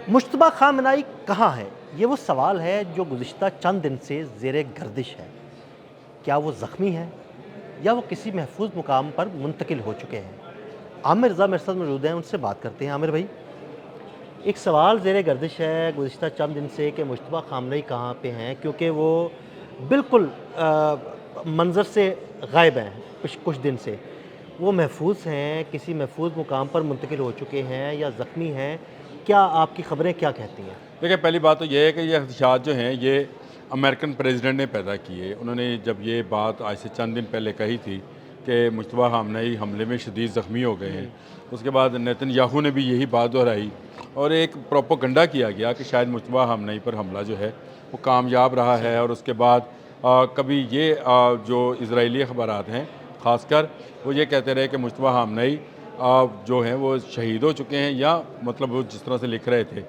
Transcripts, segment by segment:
मुश्तबा खामनाई कहाँ है? ये वो सवाल है जो गुज़िश्ता चंद दिन से ज़ेरे गर्दिश है। क्या वो ज़ख्मी हैं या वो किसी महफूज़ मुकाम पर मुंतकिल हो चुके हैं? आमिर रज़ा मेरे साथ मौजूद हैं, उनसे बात करते हैं। आमिर भाई, एक सवाल ज़ेरे गर्दिश है गुज़िश्ता चंद दिन से कि मुश्तबा खामनई कहाँ पे हैं, क्योंकि वो बिल्कुल मंज़र से गायब हैं कुछ कुछ दिन से। वो महफूज़ हैं, किसी महफूज़ मुकाम पर मुंतकिल हो चुके हैं या ज़ख्मी हैं? क्या आपकी ख़बरें क्या कहती हैं? देखिए, पहली बात तो ये है कि ये ख़दशात जो हैं ये अमेरिकन प्रेसिडेंट ने पैदा किए। उन्होंने जब ये बात आज से चंद दिन पहले कही थी कि मुश्तबा खामनई हमले में शदीद ज़ख्मी हो गए हैं, उसके बाद नेतन्याहू ने भी यही बात दोहराई और एक प्रोपेगेंडा किया गया कि शायद मुश्तबा खामनई पर हमला जो है वो कामयाब रहा है। और उसके बाद कभी ये जो इजरायली अखबारात हैं ख़ासकर वो ये कहते रहे कि मुश्तबा खामनई जो हैं वो शहीद हो चुके हैं, या मतलब वो जिस तरह से लिख रहे थे,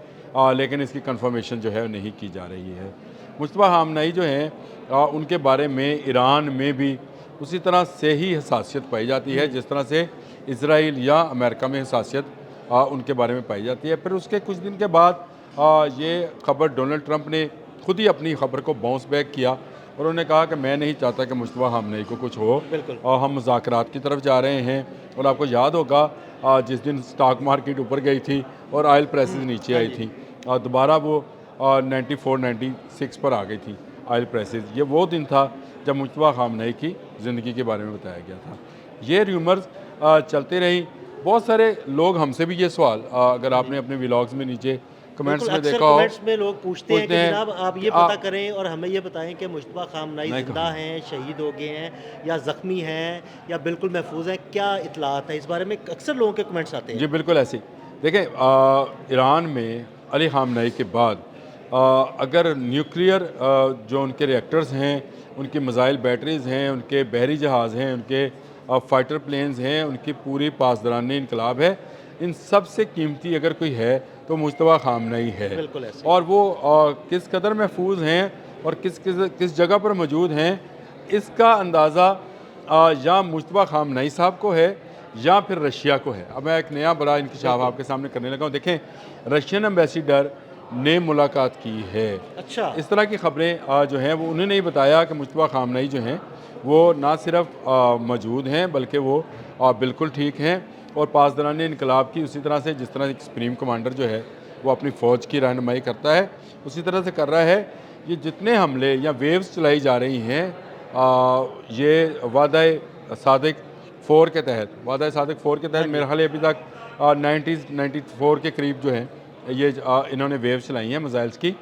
लेकिन इसकी कंफर्मेशन जो है वो नहीं की जा रही है। मुश्तबा खामनई जो हैं उनके बारे में ईरान में भी उसी तरह से ही हसासियत पाई जाती है जिस तरह से इसराइल या अमेरिका में हसासियत उनके बारे में पाई जाती है। फिर उसके कुछ दिन के बाद ये खबर डोनाल्ड ट्रंप ने खुद ही अपनी खबर को बाउंस बैक किया और उन्होंने कहा कि मैं नहीं चाहता कि मुश्तबा खामनई को कुछ हो बिल्कुल। और हम मुज़ाकरात की तरफ जा रहे हैं। और आपको याद होगा जिस दिन स्टॉक मार्केट ऊपर गई थी और ऑयल प्राइसेस नीचे हाँ आई जी। थी, दोबारा वो 94 96 पर आ गई थी ऑयल प्राइसेस। ये वो दिन था जब मुश्तबा खामनई की ज़िंदगी के बारे में बताया गया था। ये र्यूमर्स चलते रही। बहुत सारे लोग हमसे भी ये सवाल अगर आपने अपने व्लॉग्स में नीचे कमेंट्स बिल्कुल, में अक्सर देखा हो, कमेंट्स में लोग पूछते हैं कि जनाब आप कि ये पता करें और हमें ये बताएं कि मुश्तबा खामनाई नहीं ज़िंदा कहा। हैं, शहीद हो गए हैं या ज़ख्मी हैं या बिल्कुल महफूज हैं, क्या इत्तलात है इस बारे में? अक्सर लोगों के कमेंट्स आते हैं। जी, बिल्कुल ऐसे ही। देखें, ईरान में अली ख़ामनई के बाद अगर न्यूक्लियर जो उनके रिएक्टर्स हैं, उनकी मिसाइल बैटरीज़ हैं, उनके बहरी जहाज़ हैं, उनके फ़ाइटर प्लेन्स हैं, उनकी पूरी पासदारानी इनकलाब है, इन सब से कीमती अगर कोई है तो मुश्तबा खामनई है। बिल्कुल ऐसे। और वो किस कदर महफूज हैं और किस जगह पर मौजूद हैं, इसका अंदाज़ा या मुश्तबा खामनई साहब को है या फिर रशिया को है। अब मैं एक नया बड़ा इंकशाफ आपके सामने करने लगा हूँ। देखें, रशियन एम्बेसडर ने मुलाकात की है। अच्छा। इस तरह की खबरें जो हैं वो उन्होंने ही बताया कि मुश्तबा खामनई जो हैं वो ना सिर्फ मौजूद हैं बल्कि वो बिल्कुल ठीक हैं। और पासदारान इनकलाब की उसी तरह से जिस तरह एक सुप्रीम कमांडर जो है वो अपनी फ़ौज की रहनुमाई करता है, उसी तरह से कर रहा है। ये जितने हमले या वेव्स चलाई जा रही हैं, ये सादिक 4 के तहत, वादा सादिक 4 के तहत मेरे ख्याल है अभी तक 94 के करीब जो है ये इन्होंने वेव चलाई हैं मिसाइल्स की।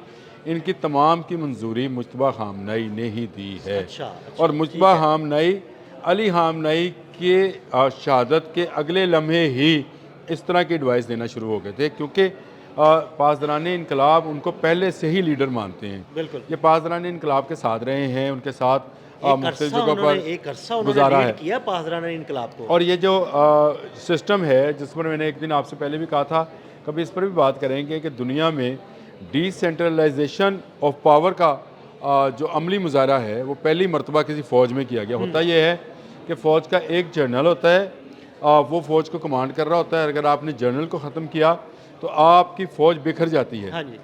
इनकी तमाम की मंजूरी मुश्तबा खामनई ने ही दी है। अच्छा, अच्छा, और ठीक मुश्तबा है। खामनई अली खामनई के शहादत के अगले लम्हे ही इस तरह की एडवाइस देना शुरू हो गए थे, क्योंकि पासदारान इनकलाब उनको पहले से ही लीडर मानते हैं। बिल्कुल। ये पासदारान इनकलाब के साथ रहे हैं, उनके साथ मुख्तलिफ जगह पर एक अरसा उन्होंने गुजारा लीड है। किया पासदारान इनकलाब को। और ये जो सिस्टम है जिस पर मैंने एक दिन आपसे पहले भी कहा था, कभी इस पर भी बात करेंगे कि दुनिया में डिसेंट्रलाइजेशन ऑफ पावर का जो अमली मुजाहरा है वो पहली मरतबा किसी फ़ौज में किया गया। होता यह है कि फ़ौज का एक जनरल होता है, वो फ़ौज को कमांड कर रहा होता है। अगर आपने जनरल को ख़त्म किया तो आपकी फ़ौज बिखर जाती है। हाँ जी।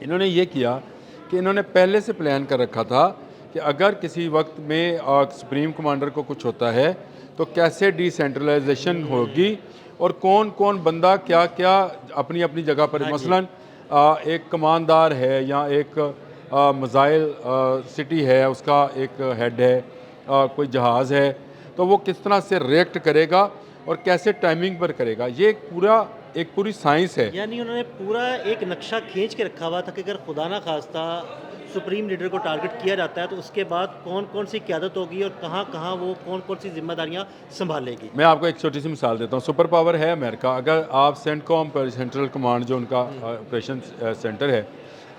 इन्होंने ये किया कि इन्होंने पहले से प्लान कर रखा था कि अगर किसी वक्त में सुप्रीम कमांडर को कुछ होता है तो कैसे डिसेंट्रलाइजेशन होगी और कौन कौन बंदा क्या क्या अपनी अपनी जगह पर, हाँ जी। मसलन एक कमानदार है या एक मिसाइल सिटी है, उसका एक हेड है, कोई जहाज़ है, तो वो किस तरह से रिएक्ट करेगा और कैसे टाइमिंग पर करेगा। ये एक पूरी साइंस है। यानी उन्होंने पूरा एक नक्शा खींच के रखा हुआ था कि अगर खुदा ना खास्ता सुप्रीम लीडर को टारगेट किया जाता है तो उसके बाद कौन कौन सी क़यादत होगी और कहाँ कहाँ वो कौन कौन सी जिम्मेदारियाँ संभालेगी। मैं आपको एक छोटी सी मिसाल देता हूँ। सुपर पावर है अमेरिका। अगर आप सेंटकॉम पर, सेंट्रल कमांड जो उनका ऑपरेशन सेंटर है,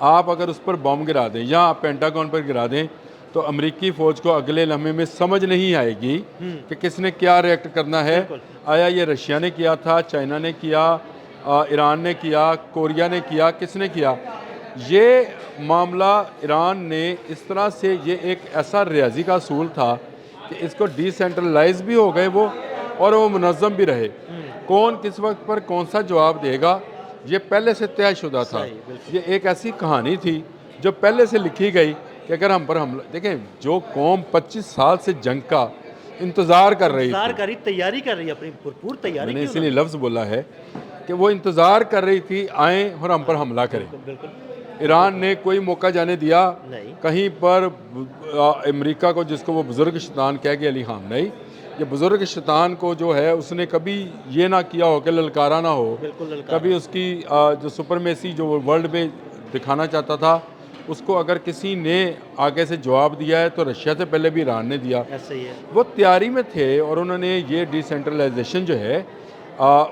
आप अगर उस पर बॉम्ब गिरा दें या आप पेंटागन पर गिरा दें तो अमेरिकी फ़ौज को अगले लम्हे में समझ नहीं आएगी कि किसने क्या रिएक्ट करना है। बिल्कुल। आया ये रशिया ने किया था, चाइना ने किया, ईरान ने किया, कोरिया ने किया, किसने किया। ये मामला ईरान ने इस तरह से, ये एक ऐसा रियाजी का असूल था कि इसको डिसेंट्रलाइज भी हो गए वो और वो मुनज़्ज़म भी रहे। कौन किस वक्त पर कौन सा जवाब देगा ये पहले से तयशुदा था। सही, बिल्कुल। ये एक ऐसी कहानी थी जो पहले से लिखी गई कि अगर हम पर हमला, देखें जो कौम 25 साल से जंग का इंतज़ार कर रही इंतजार थी, करी, तैयारी कर रही है, अपनी भरपूर तैयारी मैंने की इसीलिए लफ्ज़ बोला है कि वो इंतज़ार कर रही थी आएँ और हम पर हमला करें। उन्होंने। बिल्कुल ईरान ने कोई मौका जाने दिया नहीं। कहीं पर। अमेरिका को, जिसको वो बुज़ुर्ग शैतान कह के अली ख़ामनेई, ये बुज़ुर्ग शैतान को जो है उसने कभी ये ना किया हो कि ललकारा ना हो, बिल्कुल ललकारा। कभी उसकी जो सुपरमेसी जो वो वर्ल्ड में दिखाना चाहता था, उसको अगर किसी ने आगे से जवाब दिया है तो रशिया से पहले भी ईरान ने दिया। ऐसे ही है। वो तैयारी में थे और उन्होंने ये डिसेंट्रलाइजेशन जो है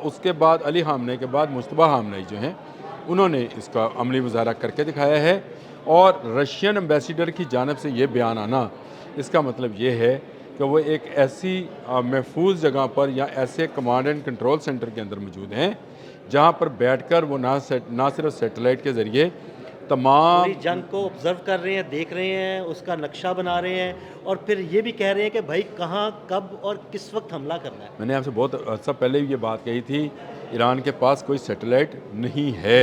उसके बाद अली ख़ामनेई के बाद मुश्तबा ख़ामनेई जो हैं उन्होंने इसका अमली मुज़ाहरा करके दिखाया है। और रशियन एम्बेसडर की जानिब से ये बयान आना, इसका मतलब ये है कि वो एक ऐसी महफूज जगह पर या ऐसे कमांड एंड कंट्रोल सेंटर के अंदर मौजूद हैं जहाँ पर बैठकर वो ना सिर्फ सैटेलाइट के ज़रिए तमाम पूरी जंग को ऑब्जर्व कर रहे हैं, देख रहे हैं, उसका नक्शा बना रहे हैं और फिर ये भी कह रहे हैं कि भाई कहाँ, कब और किस वक्त हमला करना है। मैंने आपसे बहुत अर्सा पहले भी ये बात कही थी, ईरान के पास कोई सैटेलाइट नहीं है,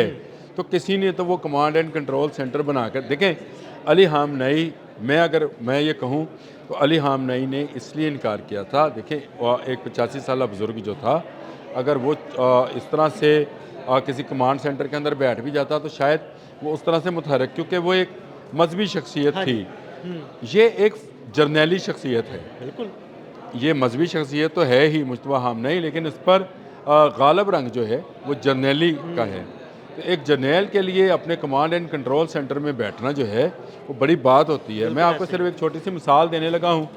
तो किसी ने तो वो कमांड एंड कंट्रोल सेंटर बनाकर, देखें अली ख़ामनेई, मैं ये कहूँ तो अली ख़ामनेई ने इसलिए इनकार किया था। देखें एक 85 साला बुज़ुर्ग जो था, अगर वो इस तरह से किसी कमांड सेंटर के अंदर बैठ भी जाता तो शायद वो उस तरह से मुतहरक, क्योंकि वो एक मजहबी शख्सियत हाँ थी, जी। ये एक जर्नैली शख्सियत है, बिल्कुल। ये मजहबी शख्सियत तो है ही मुश्तबा ख़ामनेई, लेकिन इस पर गालब रंग जो है वो जर्नैली का है। तो एक जर्नैल के लिए अपने कमांड एंड कंट्रोल सेंटर में बैठना जो है वो बड़ी बात होती है। मैं आपको सिर्फ एक छोटी सी मिसाल देने लगा हूँ।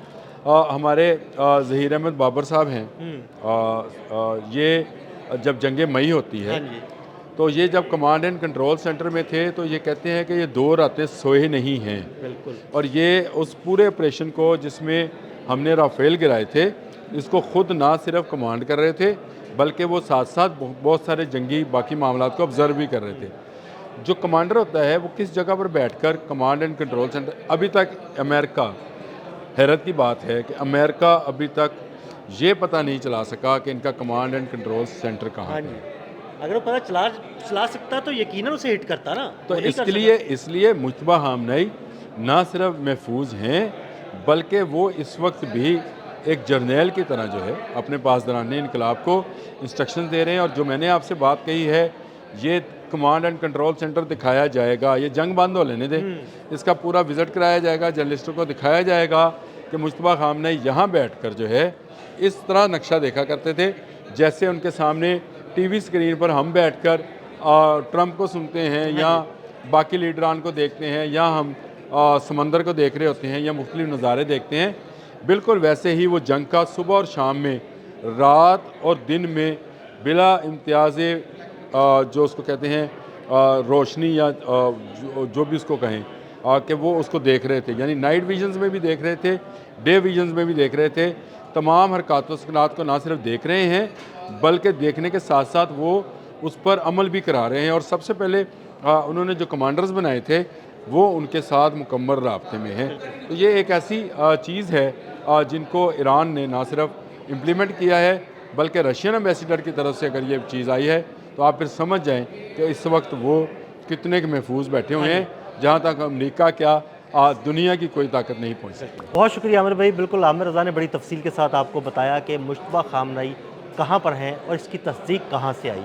हमारे ज़हीर अहमद बाबर साहब हैं, ये जब जंग मई होती हाँ है जी। तो ये जब कमांड एंड कंट्रोल सेंटर में थे तो ये कहते हैं कि ये 2 रातें सोए नहीं हैं। बिल्कुल। और ये उस पूरे ऑपरेशन को जिसमें हमने राफेल गिराए थे, इसको ख़ुद ना सिर्फ कमांड कर रहे थे बल्कि वो साथ साथ बहुत सारे जंगी बाकी मामलात को ऑब्ज़र्व भी कर रहे थे। जो कमांडर होता है वो किस जगह पर बैठकर कमांड एंड कंट्रोल सेंटर, अभी तक अमेरिका, हैरत की बात है कि अमेरिका अभी तक ये पता नहीं चला सका कि इनका कमांड एंड कंट्रोल सेंटर कहाँ हाँ है। जी। अगर वो पता चला सकता तो यकीनन उसे हिट करता ना। तो वो नहीं कर इसलिए मुश्तबा ख़ामनेई ना सिर्फ महफूज हैं बल्कि वो इस वक्त भी एक जर्नैल की तरह जो है अपने पासदारान इनकलाब को इंस्ट्रक्शन दे रहे हैं। और जो मैंने आपसे बात कही है, ये कमांड एंड कंट्रोल सेंटर दिखाया जाएगा, ये जंग बंद हो लेने दें, इसका पूरा विज़िट कराया जाएगा, जर्नलिस्टों को दिखाया जाएगा कि मुश्तबा ख़ामनेई यहाँ बैठकर जो है इस तरह नक्शा देखा करते थे जैसे उनके सामने टीवी स्क्रीन पर हम बैठकर ट्रंप को सुनते हैं या बाकी लीडरान को देखते हैं या हम समंदर को देख रहे होते हैं या मुख्तलिफ नज़ारे देखते हैं। बिल्कुल वैसे ही वो जंग का सुबह और शाम में, रात और दिन में बिला इम्तियाज़ जो उसको कहते हैं रोशनी या जो भी उसको कहें कि वो उसको देख रहे थे, यानी नाइट विजन्स में भी देख रहे थे, डे विजन्स में भी देख रहे थे। तमाम हरकत व सकनात को ना सिर्फ देख रहे हैं बल्कि देखने के साथ साथ वो उस पर अमल भी करा रहे हैं। और सबसे पहले उन्होंने जो कमांडर्स बनाए थे वो उनके साथ मुकम्मल राब्ते में हैं। तो ये एक ऐसी चीज़ है जिनको ईरान ने ना सिर्फ इम्प्लीमेंट किया है बल्कि रशियन एम्बेसडर की तरफ से अगर ये चीज़ आई है तो आप फिर समझ जाएं कि इस वक्त वो कितने के महफूज बैठे हुए हैं, जहाँ तक अमेरिका क्या दुनिया की कोई ताकत नहीं पहुँच सकती। बहुत शुक्रिया आमिर भाई। बिल्कुल आमिर रज़ा ने बड़ी तफसील के साथ आपको बताया कि मुश्तबा ख़ामनेई कहाँ पर हैं और इसकी तस्दीक कहाँ से आई।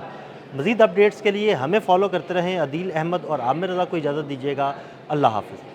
मज़ीद अपडेट्स के लिए हमें फॉलो करते रहें। अदील अहमद और आमिर रज़ा को इजाज़त दीजिएगा। अल्लाह हाफ़िज़।